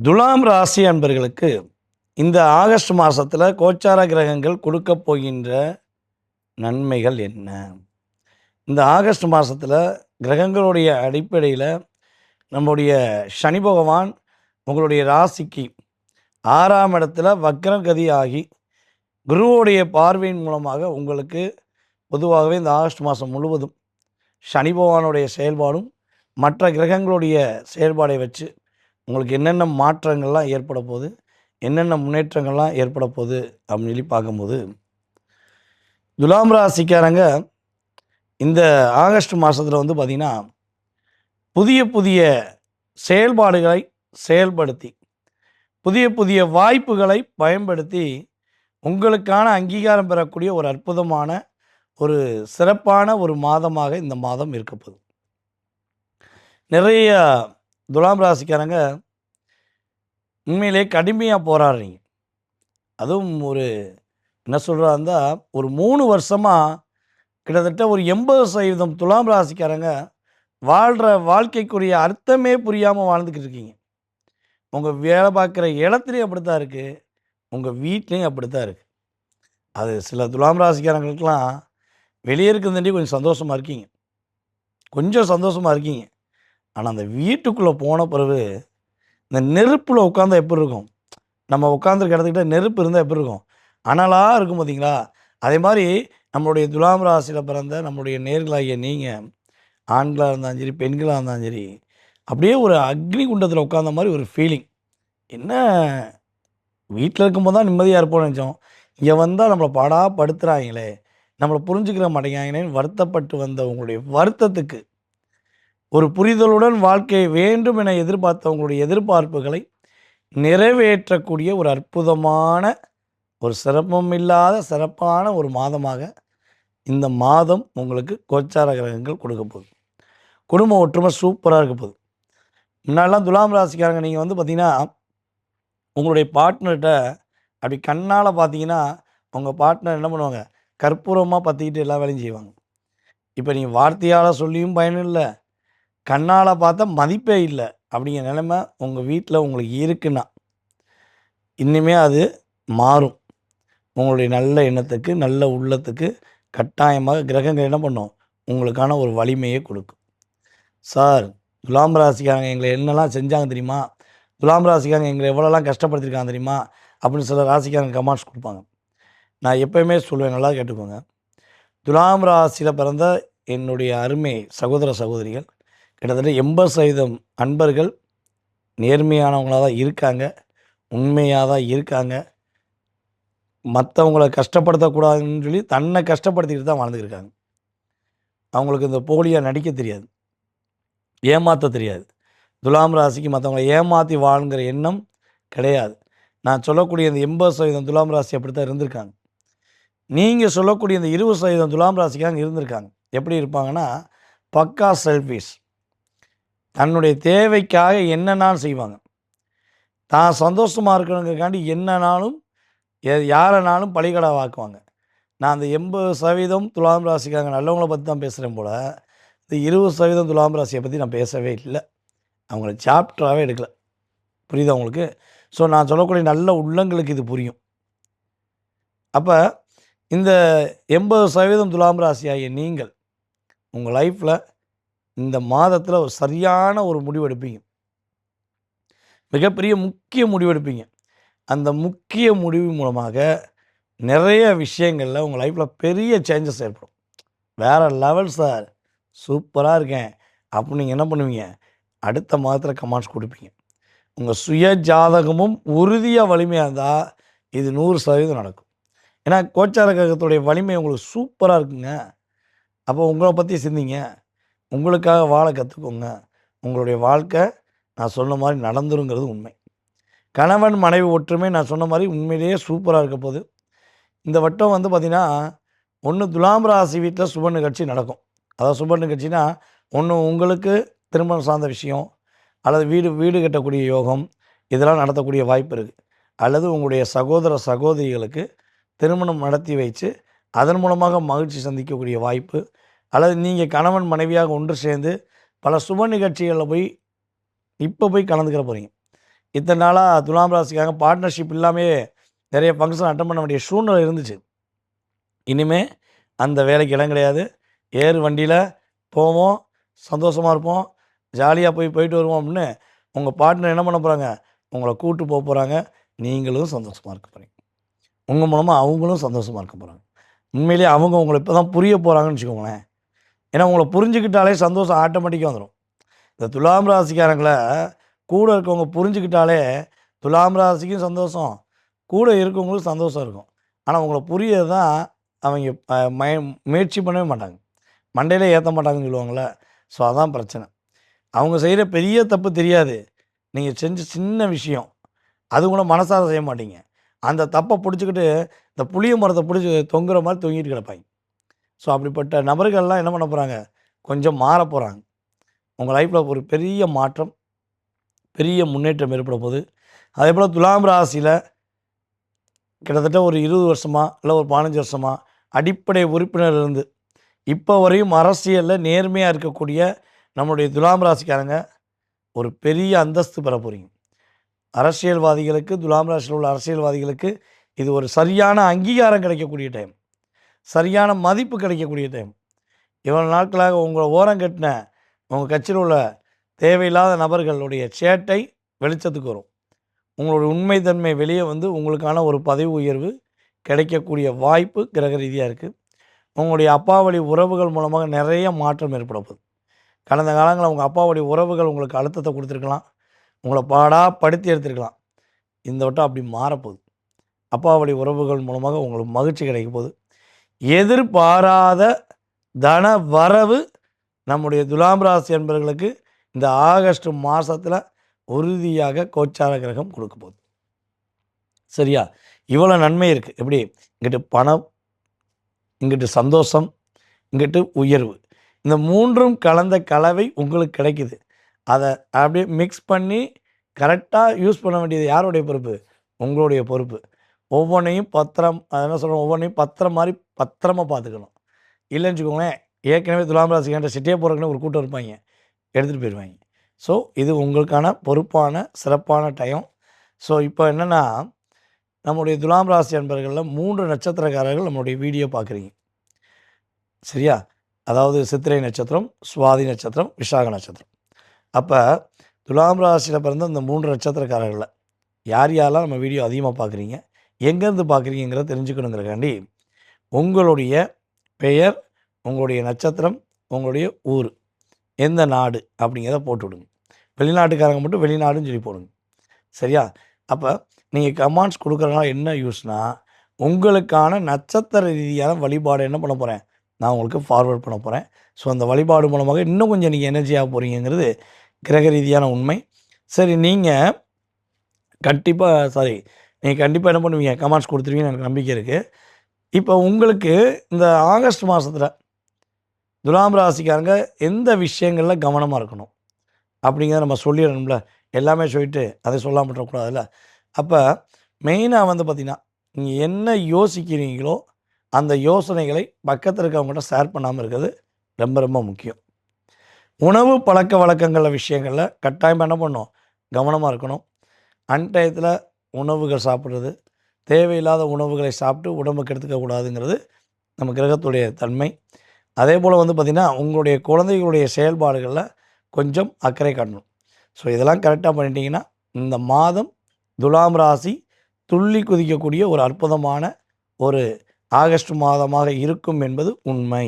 துலாம் ராசி அன்பர்களுக்கு இந்த ஆகஸ்ட் மாதத்தில் கோச்சார கிரகங்கள் கொடுக்க போகின்ற நன்மைகள் என்ன? இந்த ஆகஸ்ட் மாதத்தில் கிரகங்களுடைய அடிப்படையில் நம்முடைய சனி பகவான் உங்களுடைய ராசிக்கு 6ஆம் இடத்துல வக்ரகதி ஆகி குருவுடைய பார்வையின் மூலமாக உங்களுக்கு பொதுவாகவே இந்த ஆகஸ்ட் மாதம் முழுவதும் சனி பகவானுடைய செயல்பாடும் மற்ற கிரகங்களுடைய செயல்பாடை வச்சு உங்களுக்கு என்னென்ன மாற்றங்கள்லாம் ஏற்பட போகுது, என்னென்ன முன்னேற்றங்கள்லாம் ஏற்பட போகுது அப்படின்னு சொல்லி பார்க்கும்போது, துலாம் ராசிக்காரங்க இந்த ஆகஸ்ட் மாதத்தில் வந்து பார்த்திங்கன்னா, புதிய புதிய செயல்பாடுகளை செயல்படுத்தி, புதிய புதிய வாய்ப்புகளை பயன்படுத்தி, உங்களுக்கான அங்கீகாரம் பெறக்கூடிய ஒரு அற்புதமான, ஒரு சிறப்பான ஒரு மாதமாக இந்த மாதம் இருக்க போகுது. நிறைய துலாம் ராசிக்காரங்க உண்மையிலே கடுமையாக போராடுறீங்க. அதுவும் ஒரு என்ன சொல்கிறா இருந்தால், ஒரு 3 வருஷமாக கிட்டத்தட்ட ஒரு 80% துலாம் ராசிக்காரங்க வாழ்கிற வாழ்க்கைக்குரிய அர்த்தமே புரியாமல் வாழ்ந்துக்கிட்டு இருக்கீங்க. உங்கள் வேலை பார்க்குற இடத்துலையும் அப்படி தான் இருக்குது, உங்கள் வீட்லேயும் அப்படி தான் இருக்குது. அது சில துலாம் ராசிக்காரங்களுக்கெல்லாம் வெளியே இருக்கிறதாண்டி கொஞ்சம் சந்தோஷமாக இருக்கீங்க, கொஞ்சம் சந்தோஷமாக இருக்கீங்க. ஆனால் அந்த வீட்டுக்குள்ளே போன பிறகு இந்த நெருப்பில் உட்காந்தா எப்படி இருக்கும்? நம்ம உட்காந்துருக்க இடத்துக்கிட்ட நெருப்பு இருந்தால் எப்படி இருக்கும்? அனலாக இருக்கும் பார்த்தீங்களா? அதே மாதிரி நம்மளுடைய துலாம் ராசியில் பிறந்த நம்மளுடைய நேர்களாகிய நீங்கள், ஆண்களாக இருந்தாலும் சரி, பெண்களாக இருந்தாலும் சரி, அப்படியே ஒரு அக்னி குண்டத்தில் உட்காந்த மாதிரி ஒரு ஃபீலிங். என்ன வீட்டில் இருக்கும்போது தான் நிம்மதியாக இருப்போம்னு நினச்சோம், இங்கே வந்தால் நம்மளை படுத்துகிறாங்களே, நம்மளை புரிஞ்சுக்கிற மாட்டேங்கிறாங்களேன்னு வருத்தப்பட்டு வந்த உங்களுடைய வருத்தத்துக்கு ஒரு புரிதலுடன் வாழ்க்கை வேண்டும் என எதிர்பார்த்த உங்களுடைய எதிர்பார்ப்புகளை நிறைவேற்றக்கூடிய ஒரு அற்புதமான, ஒரு சிரமம் இல்லாத சிறப்பான ஒரு மாதமாக இந்த மாதம் உங்களுக்கு கோச்சார கிரகங்கள் கொடுக்க போகுது. குடும்ப ஒற்றுமை சூப்பராக இருக்க போகுது. முன்னாடிலாம் துலாம் ராசிக்காரங்க நீங்கள் வந்து பார்த்திங்கன்னா, உங்களுடைய பார்ட்னர்கிட்ட அப்படி கண்ணால் பார்த்தீங்கன்னா, உங்கள் பார்ட்னர் என்ன பண்ணுவாங்க, கற்பூரமாக பற்றிக்கிட்டு எல்லா வேலையும் செய்வாங்க. இப்போ நீங்கள் வார்த்தையால் சொல்லியும் பயனும் இல்லை, கண்ணால் பார்த்தா மதிப்பே இல்லை அப்படிங்கிற நிலைமை உங்கள் வீட்டில் உங்களுக்கு இருக்குன்னா, இன்னுமே அது மாறும். உங்களுடைய நல்ல எண்ணத்துக்கு, நல்ல உள்ளத்துக்கு கட்டாயமாக கிரகங்கள் என்ன பண்ணும், உங்களுக்கான ஒரு வலிமையை கொடுக்கும். சார், துலாம் ராசிக்காரங்க எங்களை என்னெல்லாம் செஞ்சாங்க தெரியுமா, துலாம் ராசிக்காரங்க எங்களை எவ்வளோலாம் கஷ்டப்படுத்திருக்காங்க தெரியுமா அப்படின்னு சில ராசிக்காரங்க கமெண்ட்ஸ் கொடுப்பாங்க. நான் எப்போயுமே சொல்லுவேன், நல்லா கேட்டுக்கோங்க. துலாம் ராசியில் பிறந்த என்னுடைய அருமை சகோதர சகோதரிகள் கிட்டத்தட்ட 80% அன்பர்கள் நேர்மையானவங்களாக தான் இருக்காங்க, உண்மையாக தான் இருக்காங்க. மற்றவங்கள கஷ்டப்படுத்தக்கூடாதுன்னு சொல்லி தன்னை கஷ்டப்படுத்திக்கிட்டு தான் வாழ்ந்துருக்காங்க. அவங்களுக்கு இந்த போலியாக நடிக்க தெரியாது, ஏமாற்ற தெரியாது. துலாம் ராசிக்கு மற்றவங்களை ஏமாற்றி வாழுங்கிற எண்ணம் கிடையாது. நான் சொல்லக்கூடிய இந்த 80% துலாம் ராசி அப்படி தான் இருந்திருக்காங்க. நீங்கள் சொல்லக்கூடிய இந்த 20% துலாம் ராசிக்காக இருந்திருக்காங்க. எப்படி இருப்பாங்கன்னா, பக்கா செல்ஃபிஷ். தன்னுடைய தேவைக்காக என்னன்னாலும் செய்வாங்க. தான் சந்தோஷமாக இருக்கணுங்கிறக்காண்டி என்னன்னாலும் யாரைனாலும் பலிகடா வாக்குவாங்க. நான் அந்த 80% துலாம் ராசிக்காரங்க நல்லவங்கள பற்றி தான் பேசுகிறேன் போல், இந்த 20% துலாம் ராசியை பற்றி நான் பேசவே இல்லை. அவங்கள சாப்டராகவே எடுக்கல. புரியுதா உங்களுக்கு? ஸோ நான் சொல்லக்கூடிய நல்ல உள்ளங்களுக்கு இது புரியும். அப்போ இந்த 80% துலாம் ராசி ஆகிய நீங்கள் உங்கள் லைஃப்பில் இந்த மாதத்தில் ஒரு சரியான ஒரு முடிவு எடுப்பீங்க. மிகப்பெரிய முக்கிய முடிவு எடுப்பீங்க. அந்த முக்கிய முடிவு மூலமாக நிறைய விஷயங்களில் உங்கள் லைஃப்பில் பெரிய சேஞ்சஸ் ஏற்படும். வேறு லெவல் சார், சூப்பராக இருக்கேன் அப்படின்னு நீங்கள் என்ன பண்ணுவீங்க, அடுத்த மாதத்தில் கமெண்ட்ஸ் கொடுப்பீங்க. உங்கள் சுய ஜாதகமும் உறுதியாக வலிமையாக இருந்தால் இது 100% நடக்கும். ஏன்னா கோச்சார கிரகத்துடைய வலிமை உங்களுக்கு சூப்பராக இருக்குங்க. அப்போ உங்களை பற்றி சிந்திங்க, உங்களுக்காக வாழ கற்றுக்கோங்க. உங்களுடைய வாழ்க்கை நான் சொன்ன மாதிரி நடந்துருங்கிறது உண்மை. கணவன் மனைவி ஒற்றுமை நான் சொன்ன மாதிரி உண்மையிலேயே சூப்பராக இருக்க போகுது. இந்த வட்டம் வந்து பார்த்திங்கன்னா, ஒன்று துலாம் ராசி வீட்டில் சுப நிகழ்ச்சி நடக்கும். அதாவது சுப நிகழ்ச்சினா, ஒன்று உங்களுக்கு திருமணம் சார்ந்த விஷயம், அல்லது வீடு கட்டக்கூடிய யோகம், இதெல்லாம் நடத்தக்கூடிய வாய்ப்பு இருக்குது. அல்லது உங்களுடைய சகோதர சகோதரிகளுக்கு திருமணம் நடத்தி வைத்து அதன் மூலமாக மகிழ்ச்சி சந்திக்கக்கூடிய வாய்ப்பு, அல்லது நீங்கள் கணவன் மனைவியாக ஒன்று சேர்ந்து பல சுப நிகழ்ச்சிகளில் போய் கலந்துக்கிற போகிறீங்க. இத்தனை நாளாக துலாம் ராசிக்காக பார்ட்னர்ஷிப் இல்லாமையே நிறைய ஃபங்க்ஷன் அட்டன் பண்ண வேண்டிய சூழ்நிலை இருந்துச்சு. இனிமே அந்த வேலைக்கு இடம் கிடையாது. ஏறு வண்டியில் போவோம், சந்தோஷமாக இருப்போம், ஜாலியாக போயிட்டு வருவோம் அப்படின்னு உங்கள் பார்ட்னர் என்ன பண்ண போகிறாங்க, உங்களை கூட்டு போக போகிறாங்க. நீங்களும் சந்தோஷமாக இருக்க போகிறீங்க. உங்கள் மூலமாக அவங்களும் சந்தோஷமாக இருக்க போகிறாங்க. உண்மையிலேயே அவங்க உங்களை இப்போ தான் புரிய போகிறாங்கன்னு வச்சுக்கோங்களேன். ஏன்னா உங்களை புரிஞ்சுக்கிட்டாலே சந்தோஷம் ஆட்டோமேட்டிக்காக வந்துடும். இந்த துலாம் ராசிக்காரங்களை கூட இருக்கவங்க புரிஞ்சுக்கிட்டாலே துலாம் ராசிக்கும் சந்தோஷம், கூட இருக்கவங்களுக்கும் சந்தோஷம் இருக்கும். ஆனால் உங்களை புரியது தான் அவங்க முயற்சி பண்ணவே மாட்டாங்க, மண்டையிலே ஏற்ற மாட்டாங்கன்னு சொல்லுவாங்களே. ஸோ அதான் பிரச்சனை. அவங்க செய்கிற பெரிய தப்பு தெரியாது, நீங்கள் செஞ்ச சின்ன விஷயம் அது கூட மனசார செய்ய மாட்டீங்க. அந்த தப்பை பிடிச்சிக்கிட்டு இந்த புளிய மரத்தை பிடிச்சி தொங்குற மாதிரி தொங்கிட்டு கிடப்பாங்க. ஸோ அப்படிப்பட்ட நபர்கள்லாம் என்ன பண்ண போகிறாங்க, கொஞ்சம் மாற போகிறாங்க. உங்கள் லைஃப்பில் ஒரு பெரிய மாற்றம், பெரிய முன்னேற்றம் ஏற்பட போகுது. அதே போல் துலாம் ராசியில் கிட்டத்தட்ட ஒரு 20 வருஷமா இல்லை ஒரு 15 வருஷமா அடிப்படை உறுப்பினர் இருந்து இப்போ வரையும் அரசியலில் நேர்மையாக இருக்கக்கூடிய நம்மளுடைய துலாம் ராசிக்காரங்க ஒரு பெரிய அந்தஸ்து பெற போகிறீங்க. அரசியல்வாதிகளுக்கு, துலாம் ராசியில் உள்ள அரசியல்வாதிகளுக்கு இது ஒரு சரியான அங்கீகாரம் கிடைக்கக்கூடிய டைம், சரியான மதிப்பு கிடைக்கக்கூடிய டைம். இவ்வளோ நாட்களாக உங்களை ஓரம் கட்டின உங்கள் கட்சியில் உள்ள தேவையில்லாத நபர்களுடைய சேட்டை வெளிச்சத்துக்கு வரும். உங்களுடைய உண்மைத்தன்மை வெளியே வந்து உங்களுக்கான ஒரு பதவி உயர்வு கிடைக்கக்கூடிய வாய்ப்பு கிரக ரீதியாக இருக்குது. உங்களுடைய அப்பா வழி உறவுகள் மூலமாக நிறைய மாற்றம் ஏற்பட போகுது. கடந்த காலங்களில் உங்கள் அப்பா வழி உறவுகள் உங்களுக்கு அழுத்தத்தை கொடுத்துருக்கலாம், உங்களை படுத்தி எடுத்துருக்கலாம். இந்த வட்டம் அப்படி மாறப்போகுது. அப்பா வழி உறவுகள் மூலமாக உங்களுக்கு மகிழ்ச்சி கிடைக்க போகுது. எதிர்பாராத தன வரவு நம்முடைய துலாம் ராசி என்பவர்களுக்கு இந்த ஆகஸ்ட் மாதத்தில் உறுதியாக கோச்சார கிரகம் கொடுக்க போகுது. சரியா? இவ்வளோ நன்மை இருக்குது. எப்படி? இங்கிட்டு பணம், இங்கிட்டு சந்தோஷம், இங்கிட்டு உயர்வு, இந்த மூன்றும் கலந்த கலவை உங்களுக்கு கிடைக்குது. அதை அப்படியே மிக்ஸ் பண்ணி கரெக்டாக யூஸ் பண்ண வேண்டியது யாருடைய பொறுப்பு? உங்களுடைய பொறுப்பு. ஒவ்வொன்றையும் என்ன சொல்கிறோம், ஒவ்வொன்றையும் பத்திரம் மாதிரி பத்திரமா பார்த்துக்கணும். இல்லைன்னு வச்சுக்கோங்களேன், ஏற்கனவே துலாம் ராசிக்காரன் சிட்டியே போகிறக்குன்னு ஒரு கூட்டம் இருப்பாங்க, எடுத்துகிட்டு போயிடுவாங்க. ஸோ இது உங்களுக்கான பொறுப்பான சிறப்பான டைம். ஸோ இப்போ என்னென்னா, நம்முடைய துலாம் ராசி அன்பர்களில் 3 நட்சத்திரக்காரர்கள் நம்மளுடைய வீடியோ பார்க்குறீங்க. சரியா? அதாவது சித்திரை நட்சத்திரம், சுவாதி நட்சத்திரம், விஷாக நட்சத்திரம். அப்போ துலாம் ராசியில் பிறந்த இந்த 3 நட்சத்திரக்காரர்களில் யாரெல்லாம் நம்ம வீடியோ அதிகமாக பார்க்குறீங்க, எங்கேருந்து பார்க்குறீங்கிறத தெரிஞ்சுக்கணுங்கிறக்காண்டி உங்களுடைய பெயர், உங்களுடைய நட்சத்திரம், உங்களுடைய ஊர், எந்த நாடு அப்படிங்கிறத போட்டு விடுங்க. வெளிநாட்டுக்காரங்க மட்டும் வெளிநாடுன்னு சொல்லி போடுங்க. சரியா? அப்போ நீங்கள் கமெண்ட்ஸ் கொடுக்குறதுனால என்ன யூஸ்னால், உங்களுக்கான நட்சத்திர ரீதியான வழிபாடு என்ன பண்ண போகிறேன், நான் உங்களுக்கு ஃபார்வேர்ட் பண்ண போகிறேன். ஸோ அந்த வழிபாடு மூலமாக இன்னும் கொஞ்சம் நீங்கள் எனர்ஜியாக போகிறீங்கிறது கிரக ரீதியான உண்மை. சரி, நீங்கள் கண்டிப்பாக என்ன பண்ணுவீங்க, கமெண்ட்ஸ் கொடுத்துருவீங்கன்னு எனக்கு நம்பிக்கை இருக்குது. இப்போ உங்களுக்கு இந்த ஆகஸ்ட் மாதத்தில் துலாம் ராசிக்காரங்க எந்த விஷயங்களில் கவனமாக இருக்கணும் அப்படிங்கிறத நம்ம சொல்லிடணும்ல. எல்லாமே சொல்லிட்டு அதை சொல்லாமல் விட்டுறக்கூடாதுல்ல. அப்போ மெயினாக வந்து பார்த்திங்கன்னா, நீங்கள் என்ன யோசிக்கிறீங்களோ அந்த யோசனைகளை பக்கத்தில் இருக்கவங்கள்ட்ட ஷேர் பண்ணாமல் இருக்கிறது ரொம்ப ரொம்ப முக்கியம். உணவு பழக்க வழக்கங்களில் விஷயங்களில் கட்டாயமாக என்ன பண்ணணும், கவனமாக இருக்கணும். அன்டயத்தில் உணவுகள் சாப்பிட்றது, தேவையில்லாத உணவுகளை சாப்பிட்டு உடம்புக்கு எடுத்துக்கக்கூடாதுங்கிறது நம்ம கிரகத்துடைய தன்மை. அதே போல் வந்து பார்த்திங்கன்னா, உங்களுடைய குழந்தைகளுடைய செயல்பாடுகளில் கொஞ்சம் அக்கறை காட்டணும். ஸோ இதெல்லாம் கரெக்டாக பண்ணிட்டீங்கன்னா இந்த மாதம் துலாம் ராசி துள்ளி குதிக்கக்கூடிய ஒரு அற்புதமான ஒரு ஆகஸ்ட் மாதமாக இருக்கும் என்பது உண்மை.